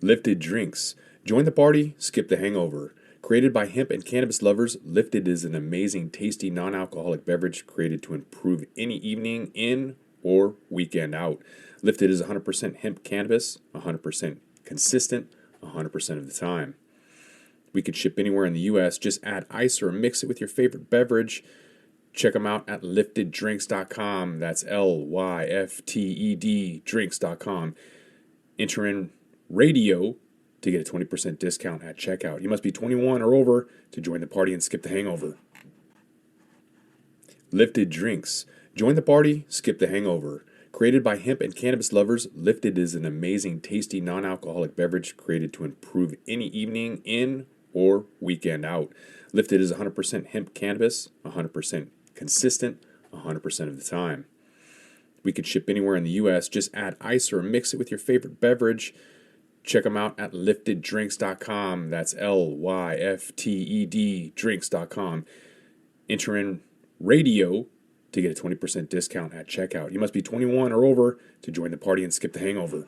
Lifted Drinks. Join the party, skip the hangover. Created by hemp and cannabis lovers, Lifted is an amazing, tasty, non-alcoholic beverage created to improve any evening in or weekend out. Lifted is 100% hemp cannabis, 100% consistent, 100% of the time. We could ship anywhere in the U.S. Just add ice or mix it with your favorite beverage. Check them out at lifteddrinks.com. That's LYFTED drinks.com. Enter in radio to get a 20% discount at checkout. You must be 21 or over to join the party and skip the hangover. Lifted Drinks. Join the party, skip the hangover. Created by hemp and cannabis lovers, Lifted is an amazing, tasty, non-alcoholic beverage created to improve any evening in or weekend out. Lifted is 100% hemp cannabis, 100% consistent, 100% of the time. We could ship anywhere in the U.S. Just add ice or mix it with your favorite beverage. Check them out at lifteddrinks.com. That's LYFTED drinks.com. Enter in radio to get a 20% discount at checkout. You must be 21 or over to join the party and skip the hangover.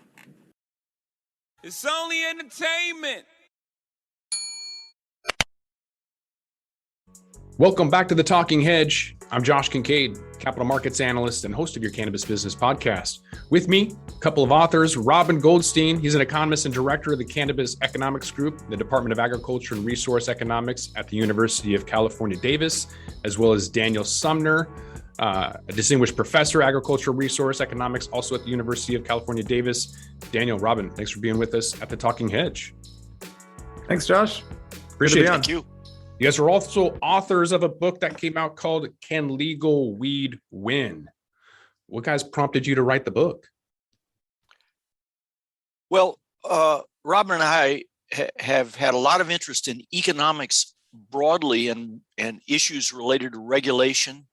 It's only entertainment. Welcome back to The Talking Hedge. I'm Josh Kincaid, capital markets analyst and host of your Cannabis Business Podcast. With me, a couple of authors, Robin Goldstein. He's an economist and director of the Cannabis Economics Group, the Department of Agriculture and Resource Economics at the University of California, Davis, as well as Daniel Sumner, a distinguished professor of agricultural resource economics, also at the University of California, Davis. Daniel, Robin, thanks for being with us at The Talking Hedge. Thanks, Josh. Appreciate it. Thank you. You guys are also authors of a book that came out called Can Legal Weed Win? What guys prompted you to write the book? Well, Robin and I have had a lot of interest in economics broadly and issues related to regulation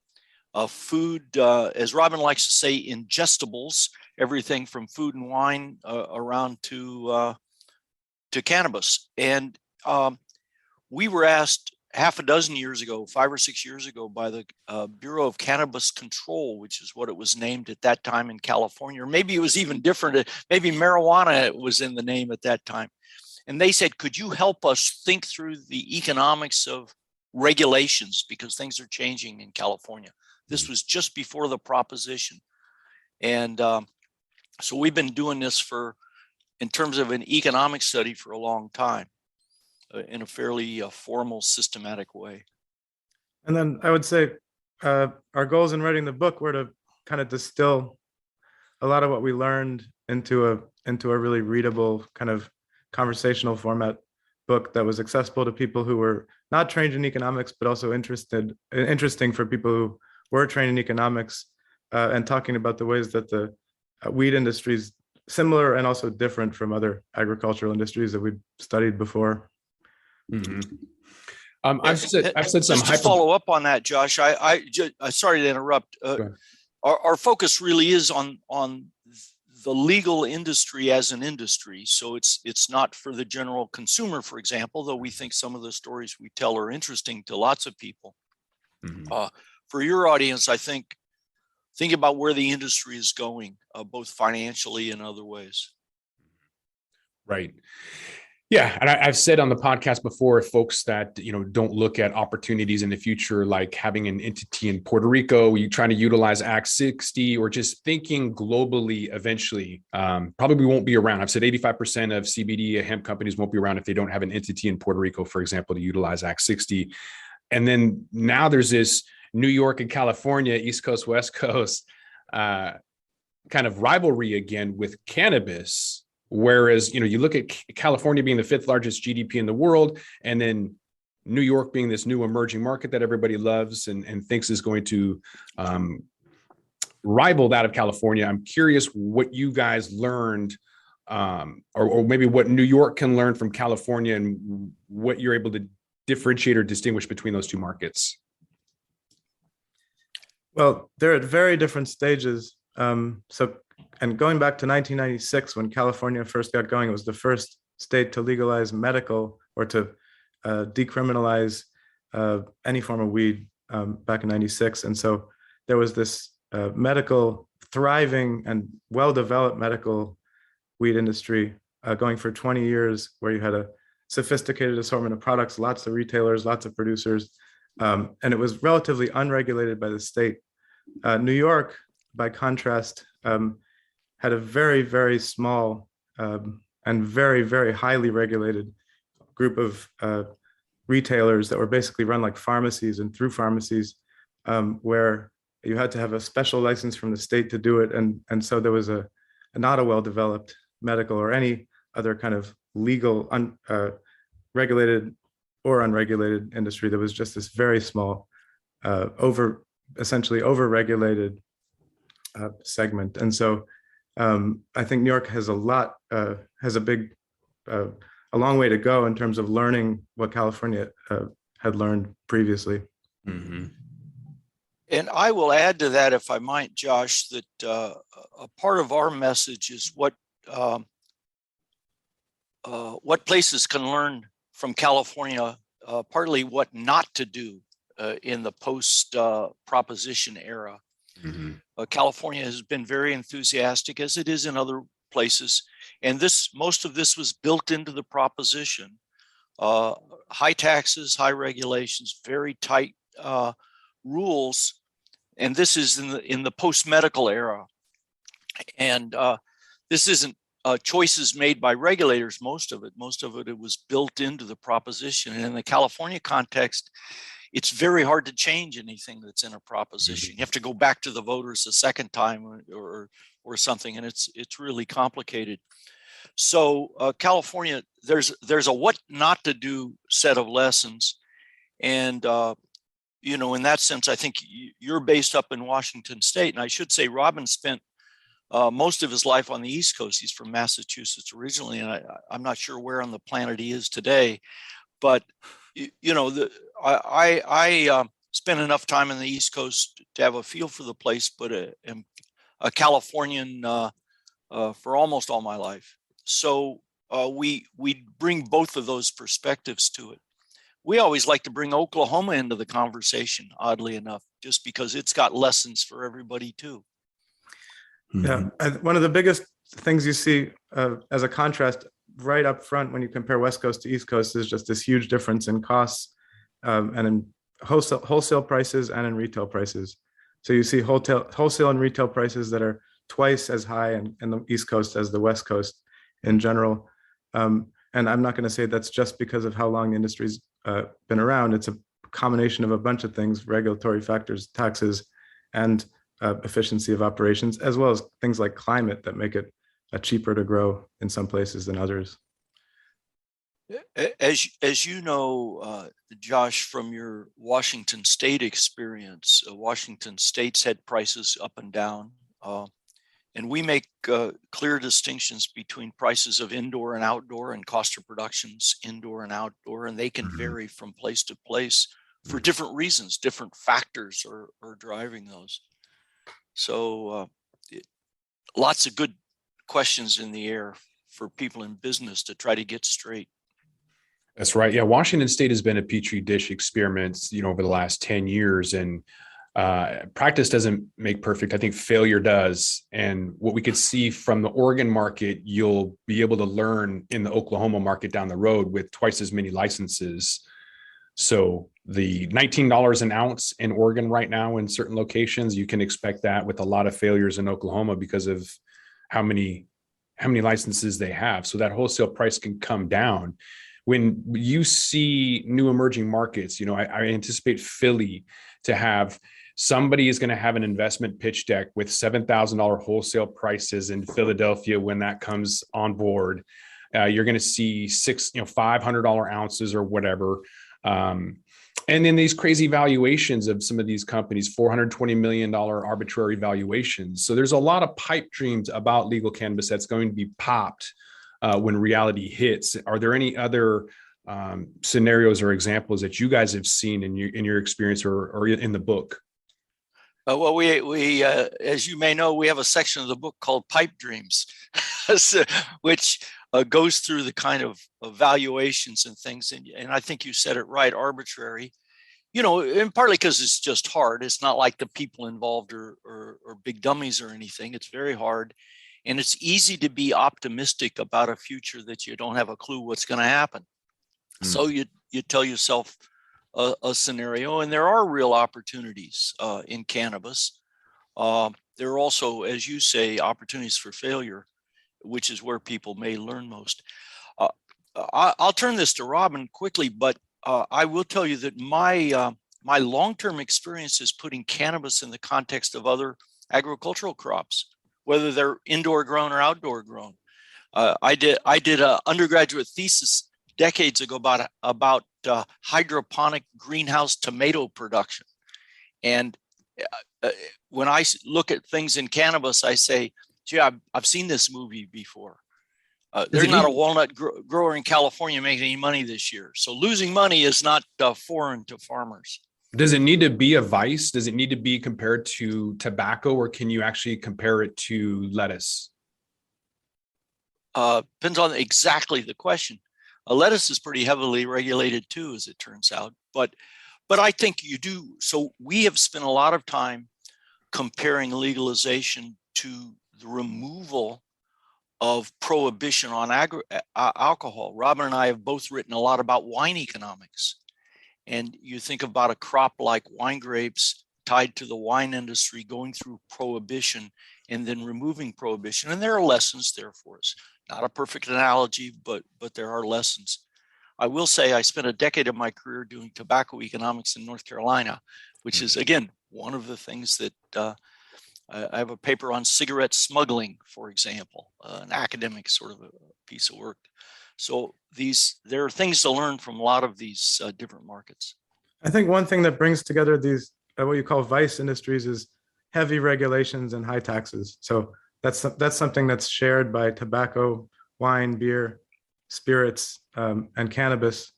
of food, as Robin likes to say, ingestibles, everything from food and wine around to cannabis. And we were asked half a dozen years ago, 5 or 6 years ago, by the Bureau of Cannabis Control, which is what it was named at that time in California, or maybe it was even different. Maybe marijuana was in the name at that time. And they said, could you help us think through the economics of regulations, because things are changing in California. This was just before the proposition. And so we've been doing this in terms of an economic study for a long time. In a fairly formal, systematic way. And then I would say our goals in writing the book were to kind of distill a lot of what we learned into a really readable kind of conversational format book that was accessible to people who were not trained in economics, but also interesting for people who were trained in economics, and talking about the ways that the weed industry is similar and also different from other agricultural industries that we've studied before. Mm-hmm. I've said some. Just to follow up on that, Josh. I sorry to interrupt. Our focus really is on the legal industry as an industry. So it's not for the general consumer, for example. Though we think some of the stories we tell are interesting to lots of people. Mm-hmm. For your audience, I think about where the industry is going, both financially and other ways. Right. Yeah, and I've said on the podcast before, folks that don't look at opportunities in the future, like having an entity in Puerto Rico, you trying to utilize Act 60, or just thinking globally. Eventually, probably won't be around. I've said 85% of CBD hemp companies won't be around if they don't have an entity in Puerto Rico, for example, to utilize Act 60. And then now there's this New York and California, East Coast, West Coast, kind of rivalry again with cannabis. Whereas, you look at California being the 5th largest GDP in the world, and then New York being this new emerging market that everybody loves and thinks is going to rival that of California. I'm curious what you guys learned, or maybe what New York can learn from California, and what you're able to differentiate or distinguish between those two markets. Well, they're at very different stages. And going back to 1996, when California first got going, it was the first state to legalize medical, or to decriminalize any form of weed, back in 96. And so there was this thriving and well-developed medical weed industry going for 20 years, where you had a sophisticated assortment of products, lots of retailers, lots of producers, and it was relatively unregulated by the state. New York, by contrast, had a very, very small and very, very highly regulated group of retailers that were basically run like pharmacies, and through pharmacies, where you had to have a special license from the state to do it. And so there was not a well-developed medical or any other kind of legal, regulated or unregulated industry. There was just this very small, essentially over-regulated segment. And so I think New York has a long way to go in terms of learning what California had learned previously. Mm-hmm. And I will add to that, if I might, Josh, that a part of our message is what places can learn from California, partly what not to do in the post-proposition era. Mm-hmm. California has been very enthusiastic, as it is in other places, and most of this was built into the proposition. High taxes, high regulations, very tight rules, and this is in the post-medical era. And this isn't choices made by regulators. Most of it was built into the proposition. And in the California context, it's very hard to change anything that's in a proposition. You have to go back to the voters a second time or something, and it's really complicated. So California, there's a what not to do set of lessons, and in that sense, I think you're based up in Washington State, and I should say Robin spent most of his life on the East Coast. He's from Massachusetts originally, and I'm not sure where on the planet he is today, but I spent enough time on the East Coast to have a feel for the place, but am a Californian for almost all my life. So we bring both of those perspectives to it. We always like to bring Oklahoma into the conversation, oddly enough, just because it's got lessons for everybody too. Yeah, one of the biggest things you see as a contrast right up front when you compare West Coast to East Coast is just this huge difference in costs and in wholesale prices and in retail prices. So you see wholesale and retail prices that are twice as high in the East Coast as the West Coast in general. And I'm not going to say that's just because of how long the industry's been around. It's a combination of a bunch of things: regulatory factors, taxes, and efficiency of operations, as well as things like climate that make it cheaper to grow in some places than others. As you know, Josh, from your Washington State experience, Washington State's had prices up and down. And we make clear distinctions between prices of indoor and outdoor and cost of productions indoor and outdoor, and they can vary from place to place for different reasons. Different factors are driving those. So lots of good questions in the air for people in business to try to get straight. That's right. Yeah, Washington State has been a petri dish experiment, over the last 10 years, and practice doesn't make perfect. I think failure does. And what we could see from the Oregon market, you'll be able to learn in the Oklahoma market down the road with twice as many licenses. So the $19 an ounce in Oregon right now in certain locations, you can expect that with a lot of failures in Oklahoma because of how many licenses they have. So that wholesale price can come down. When you see new emerging markets, I anticipate Philly to have somebody is going to have an investment pitch deck with $7,000 wholesale prices in Philadelphia when that comes on board. You're going to see $500 ounces or whatever. And then these crazy valuations of some of these companies, $420 million arbitrary valuations. So there's a lot of pipe dreams about legal cannabis that's going to be popped when reality hits. Are there any other scenarios or examples that you guys have seen in your experience or in the book? Well, we as you may know, we have a section of the book called Pipe Dreams, which goes through the kind of valuations and things. And I think you said it right, arbitrary, and partly because it's just hard. It's not like the people involved are big dummies or anything. It's very hard. And it's easy to be optimistic about a future that you don't have a clue what's going to happen. So you tell yourself a scenario, and there are real opportunities in cannabis. There are also, as you say, opportunities for failure, which is where people may learn most. I'll turn this to Robin quickly, but I will tell you that my long-term experience is putting cannabis in the context of other agricultural crops, whether they're indoor grown or outdoor grown. I did an undergraduate thesis decades ago about hydroponic greenhouse tomato production. And when I look at things in cannabis, I say, gee, I've seen this movie before. There's not a walnut grower in California making any money this year. So losing money is not foreign to farmers. Does it need to be a vice? Does it need to be compared to tobacco, or can you actually compare it to lettuce? Depends on exactly the question. Lettuce is pretty heavily regulated too, as it turns out. But I think you do. So we have spent a lot of time comparing legalization to the removal of prohibition on alcohol. Robin and I have both written a lot about wine economics. And you think about a crop like wine grapes tied to the wine industry going through prohibition and then removing prohibition. And there are lessons there for us. Not a perfect analogy, but there are lessons. I will say I spent a decade of my career doing tobacco economics in North Carolina, which is, again, one of the things that I have a paper on cigarette smuggling, for example, an academic sort of a piece of work. So there are things to learn from a lot of these different markets. I think one thing that brings together these what you call vice industries is heavy regulations and high taxes. So that's something that's shared by tobacco, wine, beer, spirits, and cannabis,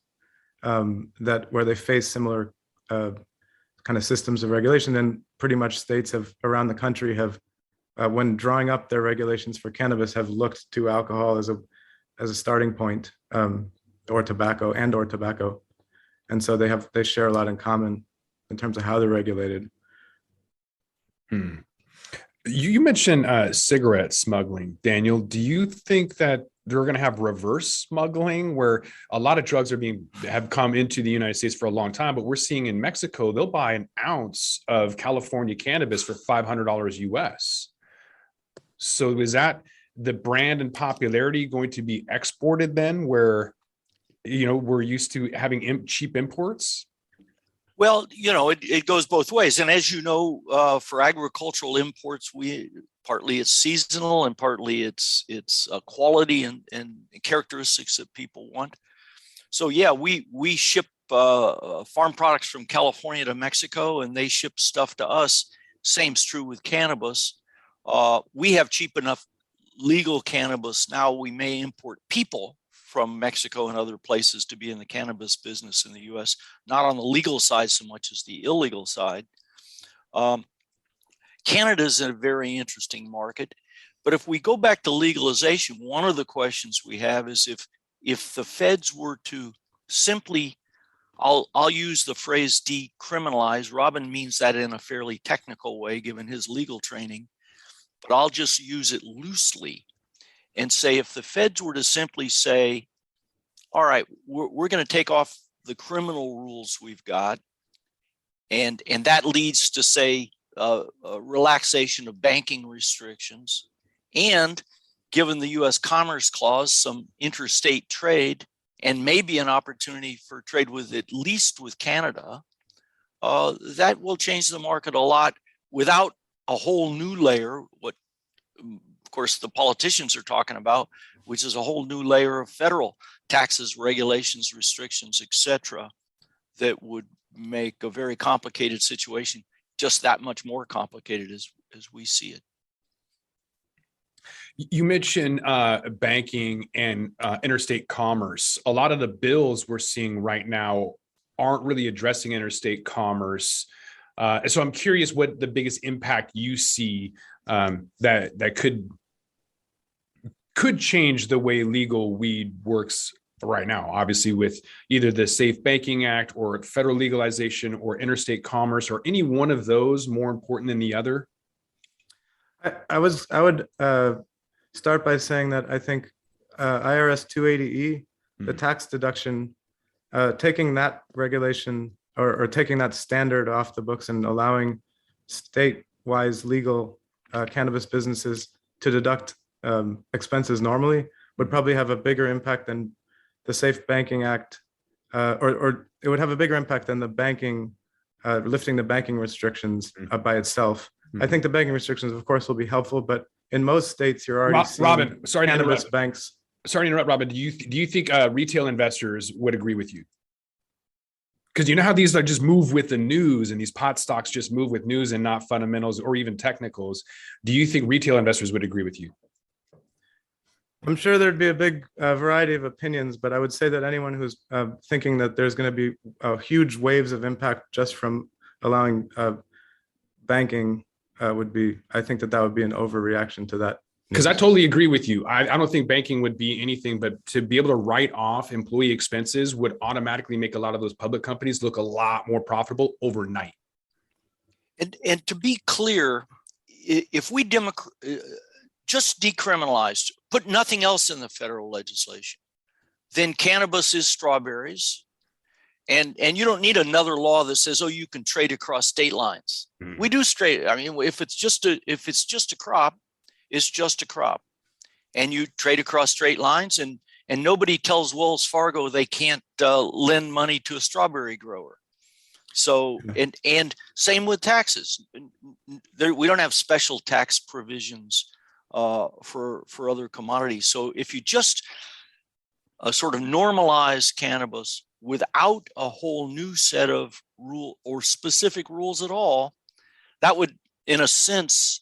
where they face similar kind of systems of regulation. And pretty much states around the country have, when drawing up their regulations for cannabis, have looked to alcohol as a starting point, or tobacco. And so they share a lot in common in terms of how they're regulated. You mentioned cigarette smuggling, Daniel. Do you think that they're going to have reverse smuggling, where a lot of drugs have come into the United States for a long time, but we're seeing in Mexico, they'll buy an ounce of California cannabis for $500 US. So is that the brand and popularity going to be exported then, where, we're used to having cheap imports? Well, it goes both ways. And as you know, for agricultural imports, partly it's seasonal and partly it's quality and characteristics that people want. So yeah, we ship farm products from California to Mexico, and they ship stuff to us. Same's true with cannabis. We have cheap enough legal cannabis now. We may import people from Mexico and other places to be in the cannabis business in the US, not on the legal side so much as the illegal side. Canada is a very interesting market. But if we go back to legalization, one of the questions we have is if the feds were to simply, I'll use the phrase decriminalize. Robin means that in a fairly technical way, given his legal training, but I'll just use it loosely and say, if the feds were to simply say, all right, we're going to take off the criminal rules we've got, and that leads to, say, a relaxation of banking restrictions, and given the U.S. Commerce Clause, some interstate trade, and maybe an opportunity for trade at least with Canada, that will change the market a lot without a whole new layer, what of course the politicians are talking about, which is a whole new layer of federal taxes, regulations, restrictions, etc., that would make a very complicated situation just that much more complicated as we see it. You mentioned banking and interstate commerce. A lot of the bills we're seeing right now aren't really addressing interstate commerce. So I'm curious what the biggest impact you see that could change the way legal weed works right now, obviously with either the Safe Banking Act or federal legalization or interstate commerce, or any one of those more important than the other? I would start by saying that I think IRS 280E, the tax deduction, taking that regulation or taking that standard off the books and allowing state-wise legal cannabis businesses to deduct expenses normally would probably have a bigger impact than the Safe Banking Act, or it would have a bigger impact than the banking, lifting the banking restrictions by itself. I think the banking restrictions, of course, will be helpful, but in most states, you're already seeing Robin, sorry to cannabis interrupt. banks. Sorry to interrupt, Robin. Do you think retail investors would agree with you? Because you know how these just move with the news, and these pot stocks just move with news and not fundamentals or even technicals. Do you think retail investors would agree with you? I'm sure there'd be a big variety of opinions, but I would say that anyone who's thinking that there's going to be huge waves of impact just from allowing banking I think that would be an overreaction to that. Because I totally agree with you. I don't think banking would be anything, but to be able to write off employee expenses would automatically make a lot of those public companies look a lot more profitable overnight. And to be clear, if we just decriminalized, put nothing else in the federal legislation, then cannabis is strawberries. And you don't need another law that says, oh, you can trade across state lines. We do straight. I mean, if it's just a crop, it's just a crop. And you trade across straight lines, and nobody tells Wells Fargo they can't lend money to a strawberry grower. So, and same with taxes. We don't have special tax provisions for other commodities. So if you just sort of normalize cannabis without a whole new set of rule or specific rules at all, that would, in a sense,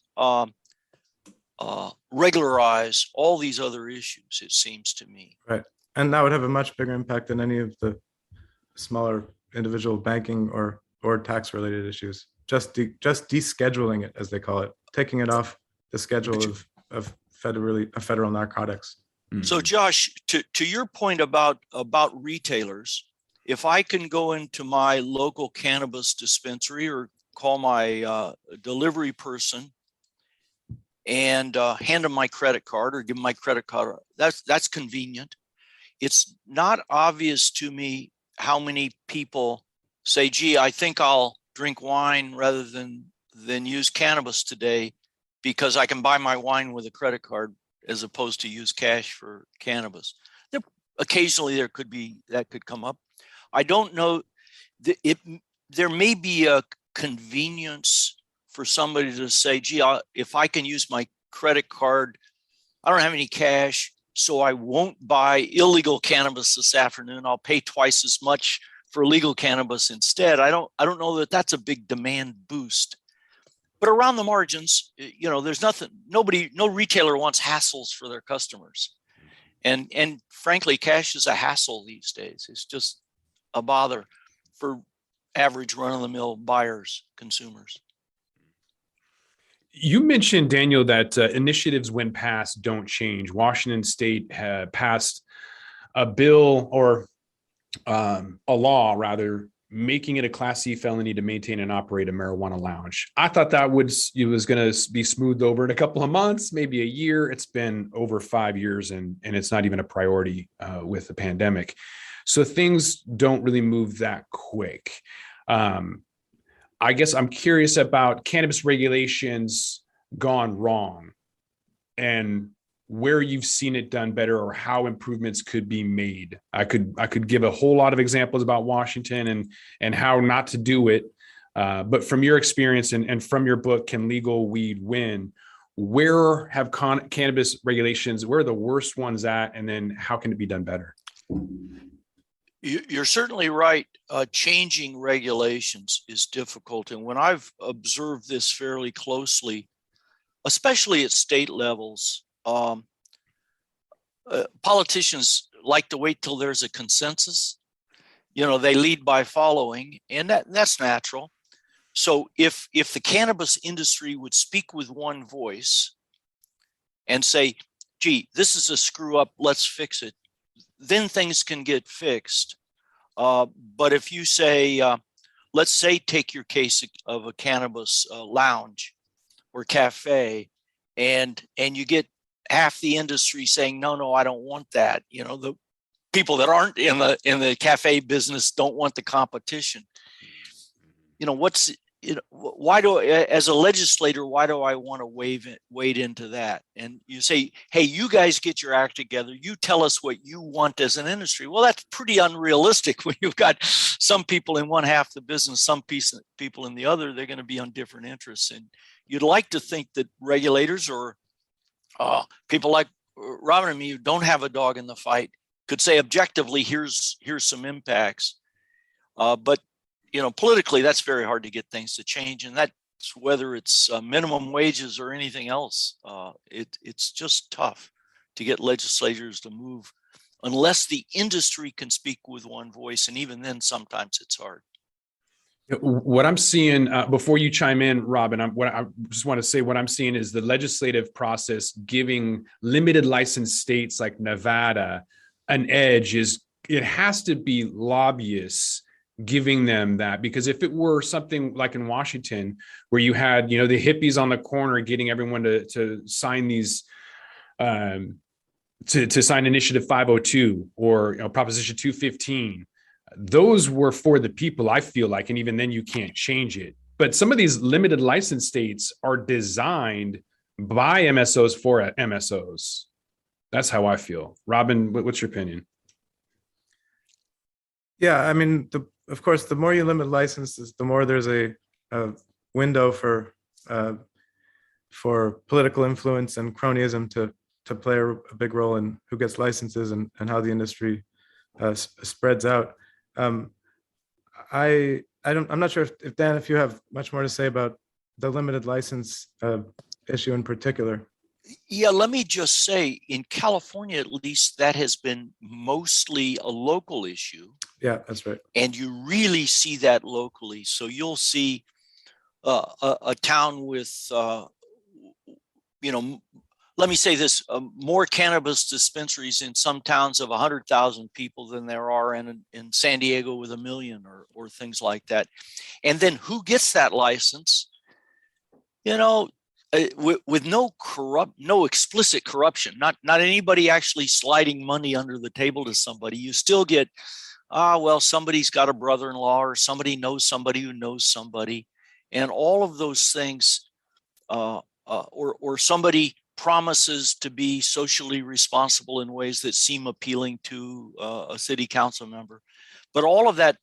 regularize all these other issues, it seems to me. Right. And that would have a much bigger impact than any of the smaller individual banking or tax related issues. Just descheduling it, as they call it, taking it off the schedule of federal narcotics. So Josh, to your point about retailers, if I can go into my local cannabis dispensary or call my delivery person and hand them my credit card or give them my credit card, that's convenient. It's not obvious to me how many people say, gee, I think I'll drink wine rather than use cannabis today because I can buy my wine with a credit card as opposed to use cash for cannabis. Occasionally that could come up. I don't know. There may be a convenience for somebody to say, gee, if I can use my credit card, I don't have any cash, so I won't buy illegal cannabis this afternoon. I'll pay twice as much for legal cannabis instead. I don't know that that's a big demand boost. But around the margins, there's no retailer wants hassles for their customers. And frankly, cash is a hassle these days. It's just a bother for average run-of-the-mill buyers, consumers. You mentioned, Daniel, that initiatives when passed don't change. Washington State had passed a bill or a law, rather, making it a Class C felony to maintain and operate a marijuana lounge. I thought that it was going to be smoothed over in a couple of months, maybe a year. It's been over 5 years, and it's not even a priority with the pandemic. So things don't really move that quick. I guess I'm curious about cannabis regulations gone wrong and where you've seen it done better or how improvements could be made. I could give a whole lot of examples about Washington and how not to do it. But from your experience and from your book, Can Legal Weed Win? Where have cannabis regulations, where are the worst ones at? And then how can it be done better? You're certainly right. Changing regulations is difficult. And when I've observed this fairly closely, especially at state levels, politicians like to wait till there's a consensus. They lead by following, and that's natural. So if the cannabis industry would speak with one voice and say, gee, this is a screw up, let's fix it, then things can get fixed. But if you say, let's say, take your case of a cannabis lounge or cafe, and you get half the industry saying, no, I don't want that. The people that aren't in the cafe business don't want the competition. Why as a legislator, why do I want to wade into that? And you say, hey, you guys get your act together. You tell us what you want as an industry. Well, that's pretty unrealistic when you've got some people in one half of the business, some people in the other. They're going to be on different interests. And you'd like to think that regulators or people like Robin and me who don't have a dog in the fight could say objectively, here's some impacts. But politically, that's very hard to get things to change. And that's whether it's minimum wages or anything else. It's just tough to get legislators to move unless the industry can speak with one voice. And even then, sometimes it's hard. What I'm seeing, before you chime in, Robin, I just want to say what I'm seeing is the legislative process giving limited license states like Nevada an edge. It has to be lobbyists giving them that, because if it were something like in Washington where you had the hippies on the corner getting everyone to sign these to sign Initiative 502 or Proposition 215, those were for the people, I feel like, and even then you can't change it. But some of these limited license states are designed by MSOs for MSOs. That's how I feel. Robin, what's your opinion? Yeah, I mean, of course, the more you limit licenses, the more there's a window for political influence and cronyism to play a big role in who gets licenses and how the industry spreads out. I'm not sure if Dan, if you have much more to say about the limited license issue in particular. Yeah, let me just say, in California, at least, that has been mostly a local issue. Yeah, that's right. And you really see that locally. So you'll see a town with, let me say this, more cannabis dispensaries in some towns of 100,000 people than there are in San Diego with 1 million or things like that. And then who gets that license? With no explicit corruption, not anybody actually sliding money under the table to somebody. You still get, somebody's got a brother-in-law or somebody knows somebody who knows somebody, and all of those things, or somebody promises to be socially responsible in ways that seem appealing to a city council member, but all of that,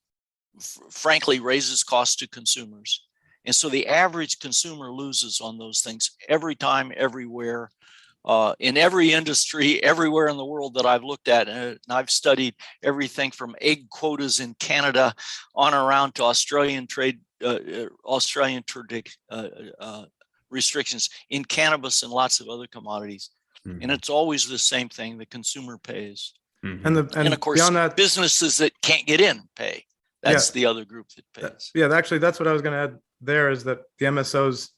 frankly, raises costs to consumers. And so the average consumer loses on those things every time, everywhere, in every industry, everywhere in the world that I've looked at. And I've studied everything from egg quotas in Canada on around to Australian restrictions in cannabis and lots of other commodities. Mm-hmm. And it's always the same thing. The consumer pays. Mm-hmm. And of course, beyond that, businesses that can't get in pay. That's the other group that pays. Actually, that's what I was going to add there, is that the MSOs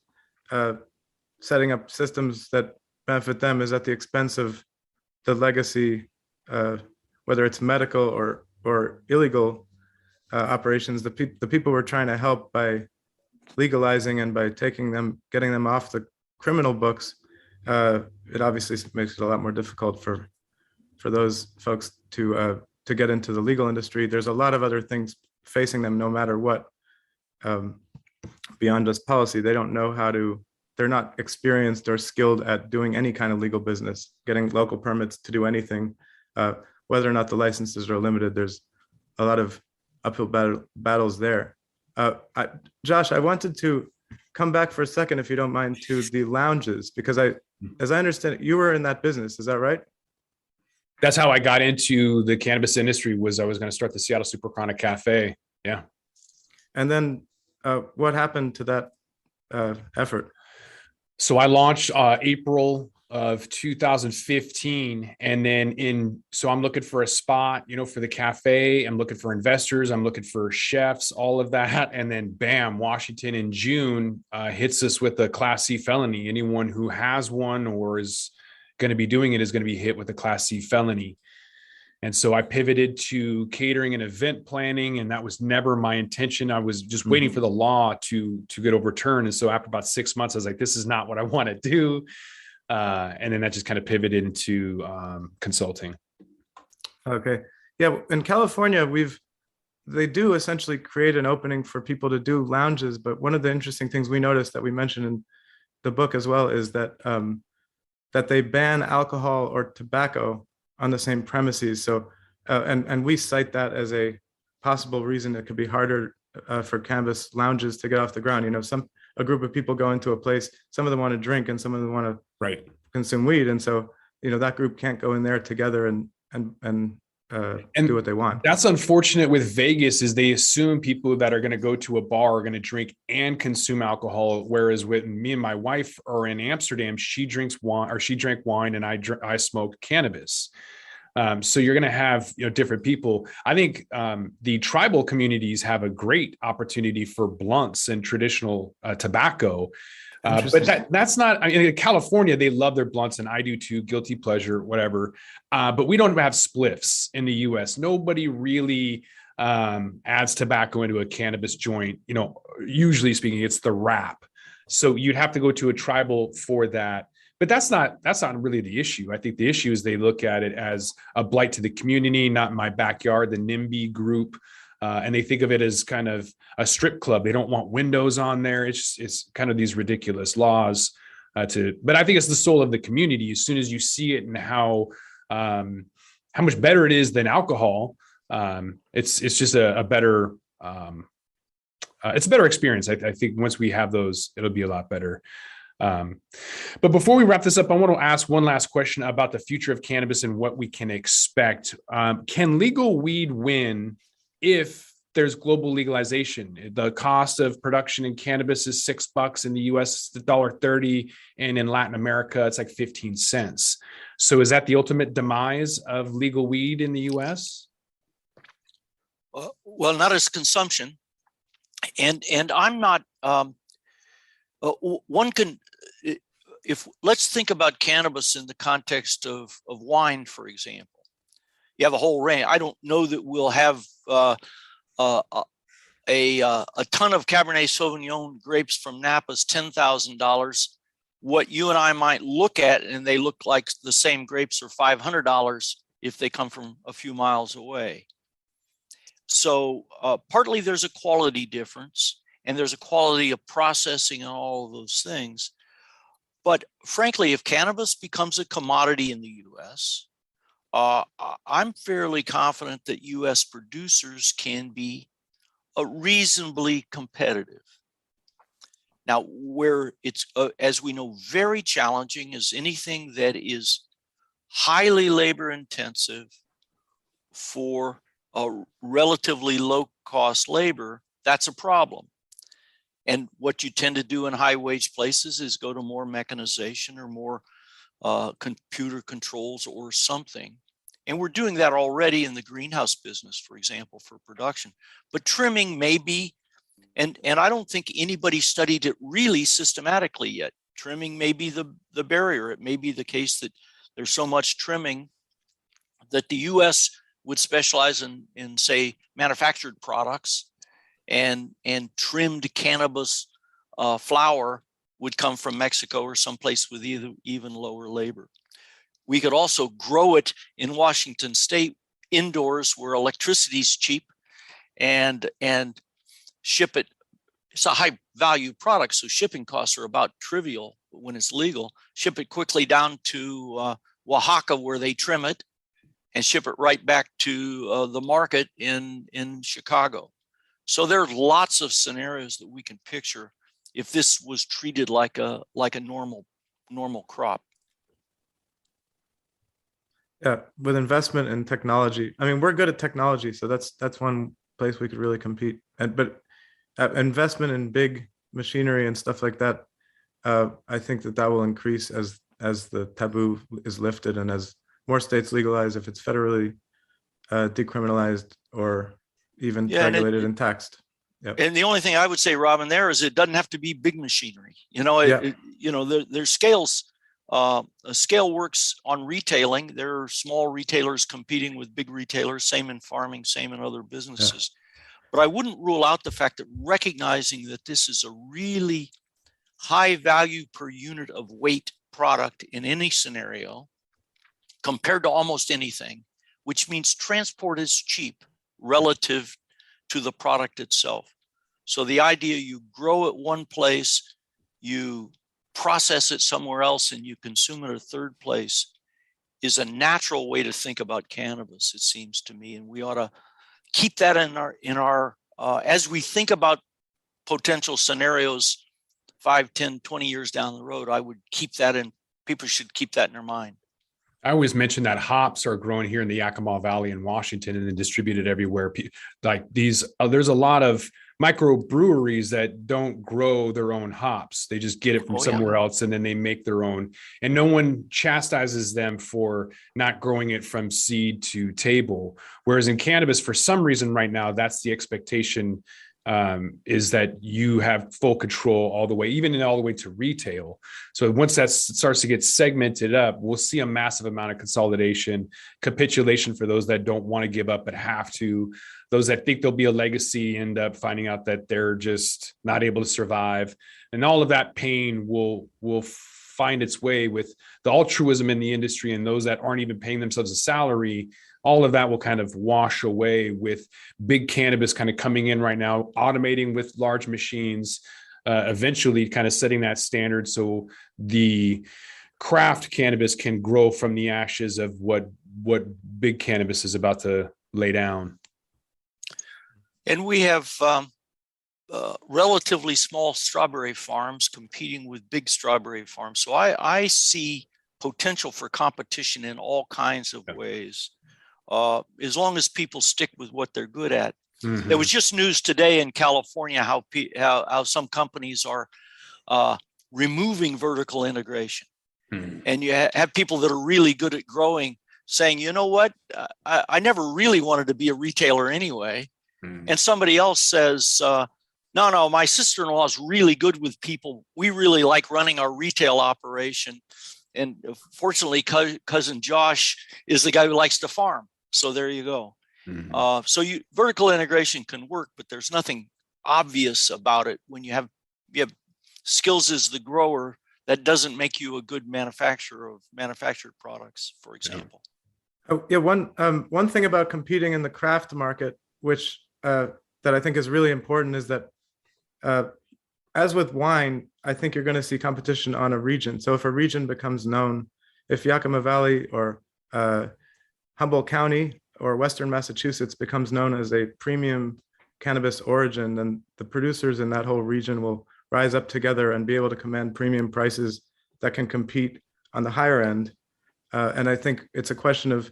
setting up systems that benefit them is at the expense of the legacy, whether it's medical or illegal operations. The people we're trying to help by legalizing and by getting them off the criminal books, it obviously makes it a lot more difficult for those folks to get into the legal industry. There's a lot of other things facing them no matter what, beyond just policy. They don't know they're not experienced or skilled at doing any kind of legal business, getting local permits to do anything. Whether or not the licenses are limited, there's a lot of uphill battles there. Josh, I wanted to come back for a second, if you don't mind, to the lounges, because as I understand it, you were in that business. Is that right? That's how I got into the cannabis industry. I was going to start the Seattle Super Chronic Cafe. Yeah. And then what happened to that effort? So I launched April of 2015. And then so I'm looking for a spot, for the cafe. I'm looking for investors. I'm looking for chefs, all of that. And then bam, Washington in June hits us with a Class C felony. Anyone who has one or is going to be doing it is going to be hit with a Class C felony. And so I pivoted to catering and event planning, and that was never my intention. I was just waiting for the law to get overturned. And so after about 6 months, I was like, this is not what I want to do. And then that just kind of pivoted into consulting. Okay. Yeah. In California, they do essentially create an opening for people to do lounges. But one of the interesting things we noticed that we mentioned in the book as well is that that they ban alcohol or tobacco on the same premises. So, and we cite that as a possible reason it could be harder for cannabis lounges to get off the ground. You know, a group of people go into a place, some of them want to drink and some of them want to consume weed, and so that group can't go in there together and do what they want. That's unfortunate with Vegas, is they assume people that are going to go to a bar are going to drink and consume alcohol. Whereas when me and my wife are in Amsterdam, she drinks wine, or she drank wine, and I smoke cannabis. So you're going to have different people. I think the tribal communities have a great opportunity for blunts and traditional tobacco. But that's not, in California, they love their blunts, and I do too, guilty pleasure, whatever. But we don't have spliffs in the US. Nobody really adds tobacco into a cannabis joint. Usually speaking, it's the wrap. So you'd have to go to a tribal for that. But that's not really the issue. I think the issue is they look at it as a blight to the community, not in my backyard, the NIMBY group. And they think of it as kind of a strip club. They don't want windows on there. It's kind of these ridiculous laws but I think it's the soul of the community. As soon as you see it and how much better it is than alcohol, it's just a better, it's a better experience. I think once we have those, it'll be a lot better. But before we wrap this up, I want to ask one last question about the future of cannabis and what we can expect. Can legal weed win if there's global legalization? The cost of production in cannabis is $6 in the US, it's $1.30, and in Latin America, it's like 15 cents. So is that the ultimate demise of legal weed in the US? Well, not as consumption, and I'm not. One can, if let's think about cannabis in the context of wine, for example. You have a whole range. I don't know that we'll have a ton of Cabernet Sauvignon grapes from Napa's $10,000. What you and I might look at, and they look like the same grapes, are $500 if they come from a few miles away. So partly there's a quality difference, and there's a quality of processing and all of those things. But frankly, if cannabis becomes a commodity in the US, I'm fairly confident that US producers can be reasonably competitive. Now, where it's, as we know, very challenging is anything that is highly labor intensive for a relatively low cost labor. That's a problem. And what you tend to do in high wage places is go to more mechanization or more computer controls or something. And we're doing that already in the greenhouse business, for example, for production. But trimming may be, and I don't think anybody studied it really systematically yet. Trimming may be the barrier. It may be the case that there's so much trimming that the US would specialize in say, manufactured products, and trimmed cannabis flower would come from Mexico or someplace with even lower labor. We could also grow it in Washington State indoors where electricity is cheap, and ship it. It's a high value product, so shipping costs are about trivial when it's legal. Ship it quickly down to Oaxaca where they trim it, and ship it right back to the market in Chicago. So there are lots of scenarios that we can picture if this was treated like a normal crop. Yeah, with investment in technology. I mean, we're good at technology, so that's one place we could really compete. But investment in big machinery and stuff like that, I think that will increase as the taboo is lifted and as more states legalize, if it's federally decriminalized or even regulated and taxed. Yep. And the only thing I would say, Robin, there is it doesn't have to be big machinery. There's scales. A scale works on retailing. There are small retailers competing with big retailers, same in farming, same in other businesses. Yeah. But I wouldn't rule out the fact that recognizing that this is a really high value per unit of weight product in any scenario compared to almost anything, which means transport is cheap relative to the product itself. So the idea you grow it one place, you process it somewhere else, and you consume it a third place is a natural way to think about cannabis, it seems to me. And we ought to keep that in our as we think about potential scenarios 5, 10, 20 years down the road. I would keep that in, people should keep that in their mind. I always mention that hops are grown here in the Yakima Valley in Washington and then distributed everywhere. Like these, there's a lot of microbreweries that don't grow their own hops. They just get it from somewhere else and then they make their own. And no one chastises them for not growing it from seed to table. Whereas in cannabis, for some reason right now, that's the expectation, is that you have full control all the way, even all the way to retail. So once that starts to get segmented up, we'll see a massive amount of consolidation, capitulation for those that don't want to give up but have to. Those that think there'll be a legacy end up finding out that they're just not able to survive. And all of that pain will find its way with the altruism in the industry, and those that aren't even paying themselves a salary. All of that will kind of wash away with big cannabis kind of coming in right now, automating with large machines, eventually kind of setting that standard so the craft cannabis can grow from the ashes of what big cannabis is about to lay down. And we have relatively small strawberry farms competing with big strawberry farms. So I see potential for competition in all kinds of ways. As long as people stick with what they're good at. Mm-hmm. There was just news today in California how some companies are removing vertical integration. Mm-hmm. And you have people that are really good at growing saying, you know what, I never really wanted to be a retailer anyway. Mm-hmm. And somebody else says, no, my sister-in-law is really good with people. We really like running our retail operation. And fortunately, cousin Josh is the guy who likes to farm. So there you go. Mm-hmm. So vertical integration can work, but there's nothing obvious about it. When you have skills as the grower, that doesn't make you a good manufacturer of manufactured products, for example. Oh, yeah. One thing about competing in the craft market, which that I think is really important, is that as with wine, I think you're going to see competition on a region. So if a region becomes known, if Yakima Valley or Humboldt County or Western Massachusetts becomes known as a premium cannabis origin, then the producers in that whole region will rise up together and be able to command premium prices that can compete on the higher end. And I think it's a question of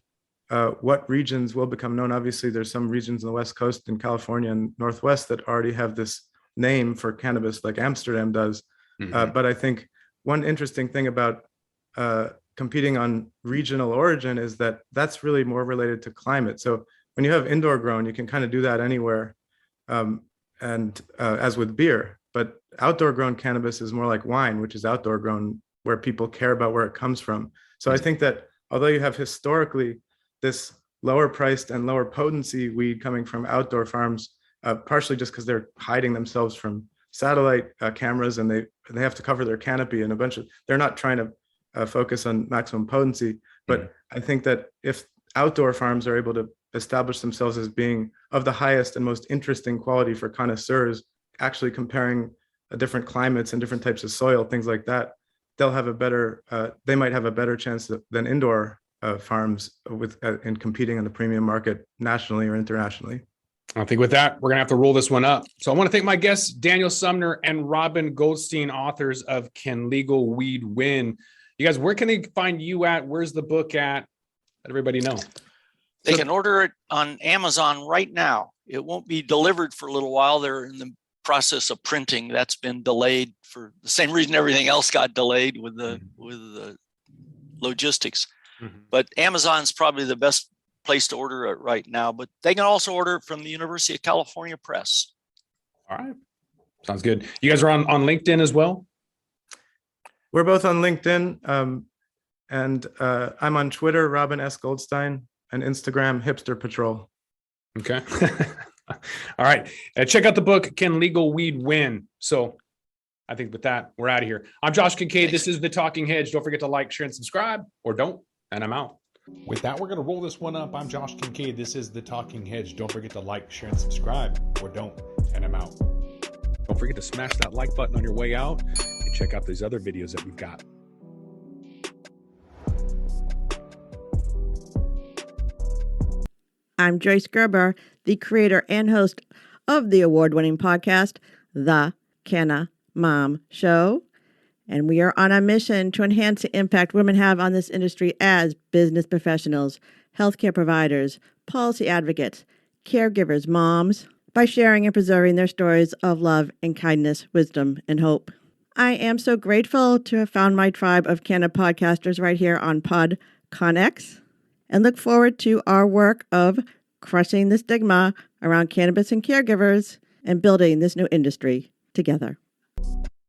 what regions will become known. Obviously, there's some regions on the West Coast in California and Northwest that already have this name for cannabis, like Amsterdam does. Mm-hmm. But I think one interesting thing about competing on regional origin is that that's really more related to climate. So when you have indoor grown, you can kind of do that anywhere, and as with beer. But outdoor grown cannabis is more like wine, which is outdoor grown, where people care about where it comes from. So I think that although you have historically this lower priced and lower potency weed coming from outdoor farms, partially just because they're hiding themselves from satellite cameras, and they have to cover their canopy, and they're not trying to focus on maximum potency. But I think that if outdoor farms are able to establish themselves as being of the highest and most interesting quality for connoisseurs, actually comparing different climates and different types of soil, things like that, they'll have they might have a better chance than indoor farms in competing in the premium market nationally or internationally. I think with that, we're going to have to roll this one up. So I want to thank my guests, Daniel Sumner and Robin Goldstein, authors of Can Legal Weed Win? You guys, where can they find you at? Where's the book at? Let everybody know. They can order it on Amazon right now. It won't be delivered for a little while. They're in the process of printing. That's been delayed for the same reason everything else got delayed with the logistics. Mm-hmm. But Amazon's probably the best place to order it right now. But they can also order it from the University of California Press. All right. Sounds good. You guys are on LinkedIn as well? We're both on LinkedIn, and I'm on Twitter, Robin S. Goldstein, and Instagram, Hipster Patrol. Okay. All right. Check out the book, Can Legal Weed Win? So I think with that, we're out of here. I'm Josh Kincaid. This is The Talking Hedge. Don't forget to like, share, and subscribe, or don't, and I'm out. With that, we're going to roll this one up. I'm Josh Kincaid. This is The Talking Hedge. Don't forget to like, share, and subscribe, or don't, and I'm out. Don't forget to smash that like button on your way out and check out these other videos that we've got. I'm Joyce Gerber, the creator and host of the award-winning podcast, The Canna Mom Show. And we are on a mission to enhance the impact women have on this industry as business professionals, healthcare providers, policy advocates, caregivers, moms, by sharing and preserving their stories of love and kindness, wisdom, and hope. I am so grateful to have found my tribe of Canna podcasters right here on PodConX, and look forward to our work of crushing the stigma around cannabis and caregivers and building this new industry together.